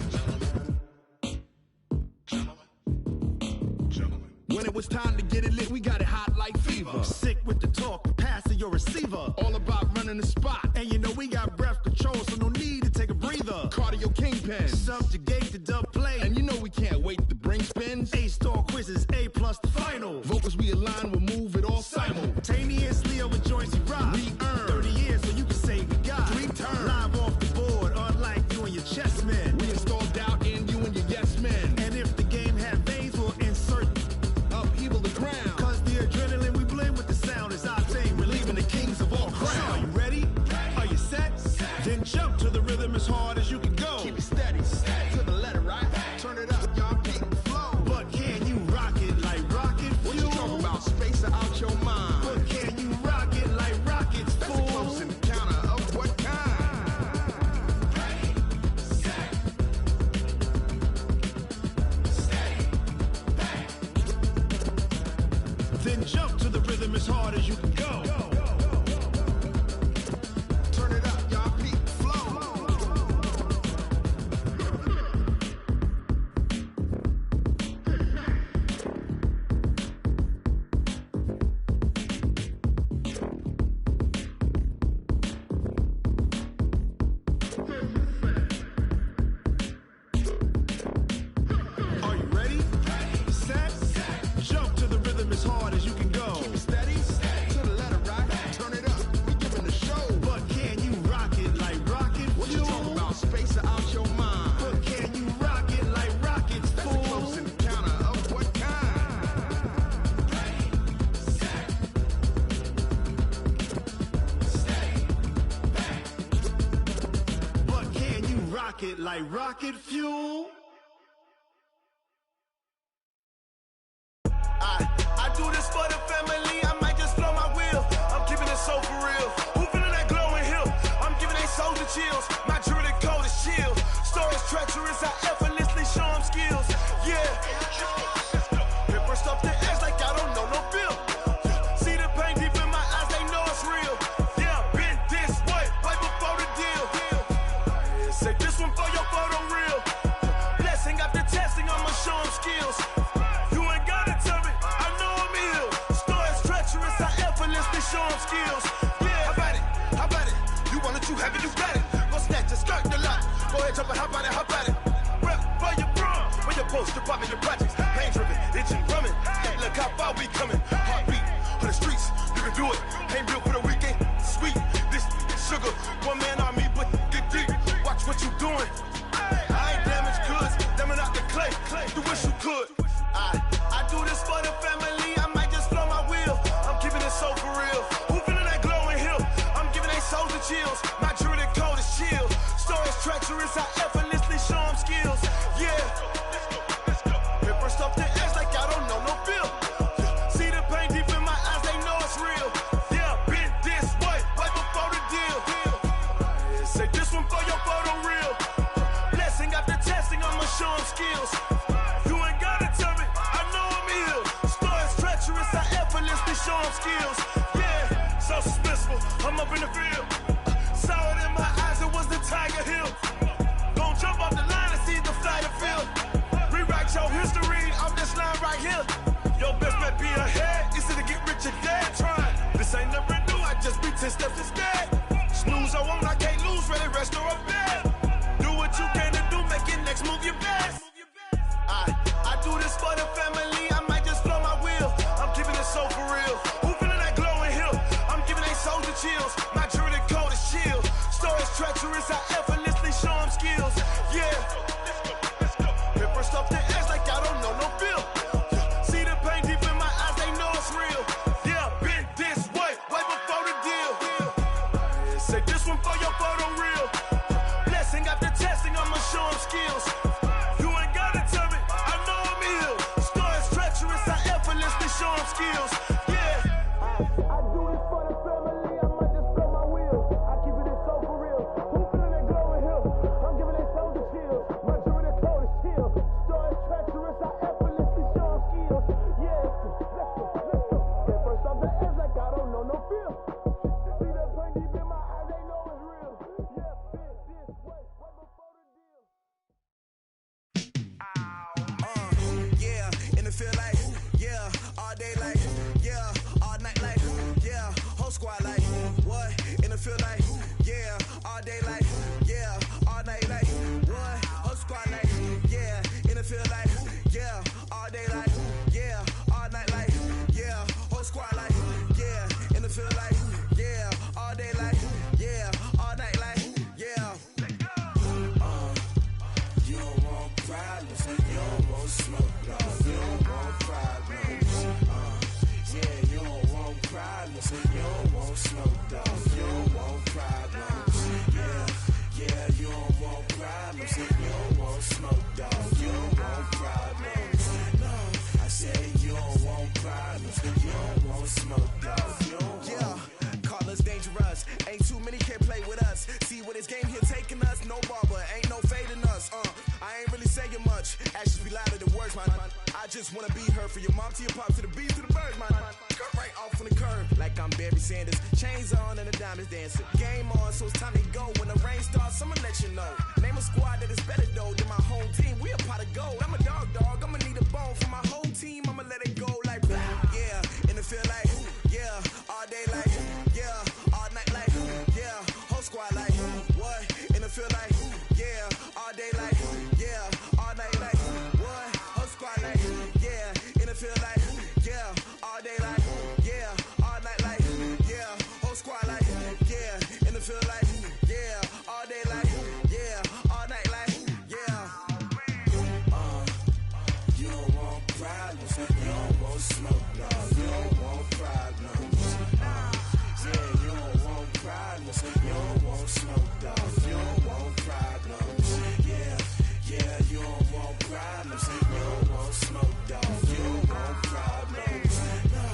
Speaker 10: Gentlemen. When it was time to get it lit, we got it hot like fever. Sick with the talk, pass to your receiver. All about running the spot. And you know we got breath control, so no need to take a breather. Cardio kingpin. Subjugate the dub play. And you know we can't wait to bring spins. A-star quizzes, A+ the final. Vocals we align, we'll move it all simultaneously over joints we rock. We earn 30 years so you can say we got 3 turns. Live off the board, unlike you and your chess men. We install doubt in you and your yes men. And if the game had veins, we'll insert upheaval the ground. Cause the adrenaline we blend with the sound is our thing. Relieving the kings of all crowns. Are you ready? Are you set? Then jump to the rhythm as hard as you can go. Keep it steady. To the letter right. Turn it up, y'all keep it flow. But can you rock it like rocket fuel? What you talking about? Space out your mind. But can you rock it like rockets, fool? That's a close encounter of what kind? Ready, set, steady, back. Then jump to the rhythm as hard as you can go. Turn it up, y'all keep it flow. Are you ready? Set. Jump to the rhythm as hard as you can go. Keep it steady. To the letter right. Turn it up. We giving the show. But can you rock it like rocket fuel? What you talking about? Space out your mind. But can you rock it like rockets, fool? That's a close encounter of what kind? Ready, set, steady, back. But can you rock it like rocket fuel?
Speaker 7: I do this for the family, I might just blow my wheel. I'm keeping it so for real. Who feeling that glowing hill? I'm giving they soldier chills. My jewelry code is chill. Stories treacherous, I effortlessly show them skills. Yeah. Paper stuff the edge like I don't know no bill. See the pain deep in my eyes, they know it's real. Yeah, been this way, right before the deal. Say this one for your photo reel. Blessing after testing, I'ma show them skills. You ain't gotta tell me, I know I'm ill. Stories treacherous, I effortlessly show them skills. Yeah, how about it? How about it? You want it, you have it, you got it. Go snatch it, skirt the lot. Go ahead, jump it, how about it? How about it? Rep for your brum, for your post, department, your projects. Pain driven, itching, drumming. Hey, look how far we coming. Heartbeat on the streets, you can do it. Ain't built for the weekend, sweet. This sugar, one man army, but get deep. Watch what you doing. I ain't damaged goods, damn out the clay. You wish you could. I do this for the family, I might just blow my wheel. I'm keeping it so for real. Who feeling that glowing hill? I'm giving they soldier chills. My jewelry code is chill. Stories treacherous, I effortlessly show them skills. Yeah. Paper stuff the edge like I don't know no bill. See the pain deep in my eyes, they know it's real. Yeah, been this way, right before the deal. Say this one for your photo reel. Blessing after testing, I'ma show them skills. You ain't gotta tell me, I know I'm ill. Stories treacherous, I effortlessly show them skills. Yeah, so suspenseful, I'm up in the field. Saw it in my eyes, it was the Tiger Hill. Gon' jump off the line and see the flight of field. Rewrite your history off this line right here. Your best bet be ahead, easy to get rich or dead. Trying, this ain't never new, I just be 10 steps instead. Snooze, I won't, I can't lose, ready, rest or a bed. Do what you can to do, make your next move your best. I do this for the family, I might just blow my wheel. I'm keeping it so for real. Who feeling that glowing hill? I'm giving they soldier chills. My jewelry code is chill. Stories treacherous, I effortlessly show them skills. Yeah. Paper stuff the edge like I don't know no bill. See the pain deep in my eyes, they know it's real. Yeah, been this way, right before the deal. Say this one for your this game here taking us. No barber, ain't no fading us. I ain't really saying much. Actions be louder than words, man. I just wanna be heard from your mom to your pop to the beat to the birds, man. Skirt right off on the curb, like I'm Barry Sanders. Chains on and the diamonds dancing. Game on, so it's time to go. When the rain starts, I'ma let you know. Name a squad that is better though than my home team. We a pot of gold. I'm a dog. I'ma need a bone for my whole team. I'ma let it go like yeah. And it feel like yeah. All day like yeah. All night like yeah. Whole squad like what? And it feel like yeah. All day like yeah. All night like what? Whole squad like yeah. And it feel like yeah. All day like yeah. All night like yeah. Whole squad like yeah. And it feel like yeah. All day like yeah. All night like yeah.
Speaker 1: You don't want problems, you don't want smoke, dog. You don't want problems. Yeah, you don't want problems, you don't want smoke, dog. You don't want problems. Yeah, you don't want problems, you don't want smoke, dog. You don't want problems. No,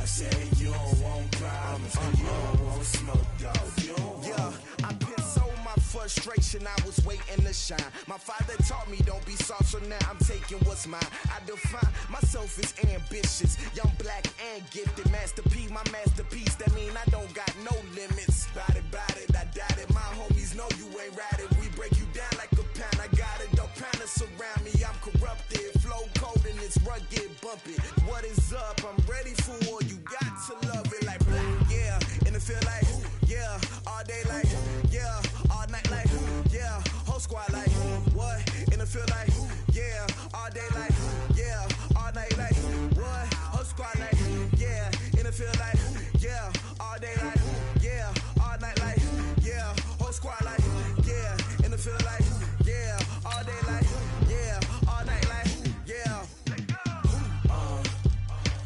Speaker 1: I said you don't want problems, you don't want smoke, dog. You don't want.
Speaker 7: I been so my frustration, I was waiting to shine. My father taught me don't be soft, so now I'm taking what's mine. I define myself as ambitious, young, black, and gifted. Master P, my masterpiece. That mean I don't got no limits. Bout it, I doubt it. My homies know you ain't ratted. We break you down like a pound. I got it, don't panic surround me. I'm corrupted, flow cold and it's rugged, bumpy. What is up? I'm ready for war. You got to love it like black, yeah. And it feel like yeah. All day like yeah. All night like yeah. Whole squad like what? And it feel like yeah. All day like yeah. All night like what? Whole squad like yeah. And it feel like yeah. All day like yeah. All night like yeah. Whole squad like yeah. And it feel like yeah. All day like yeah. All night like yeah.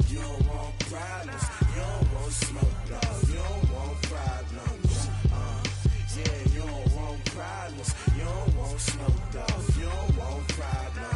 Speaker 1: You don't want problems, you don't want smoke, dog. You don't want problems. Yeah, you don't want problems, you don't want smoke, dog. You don't want problems.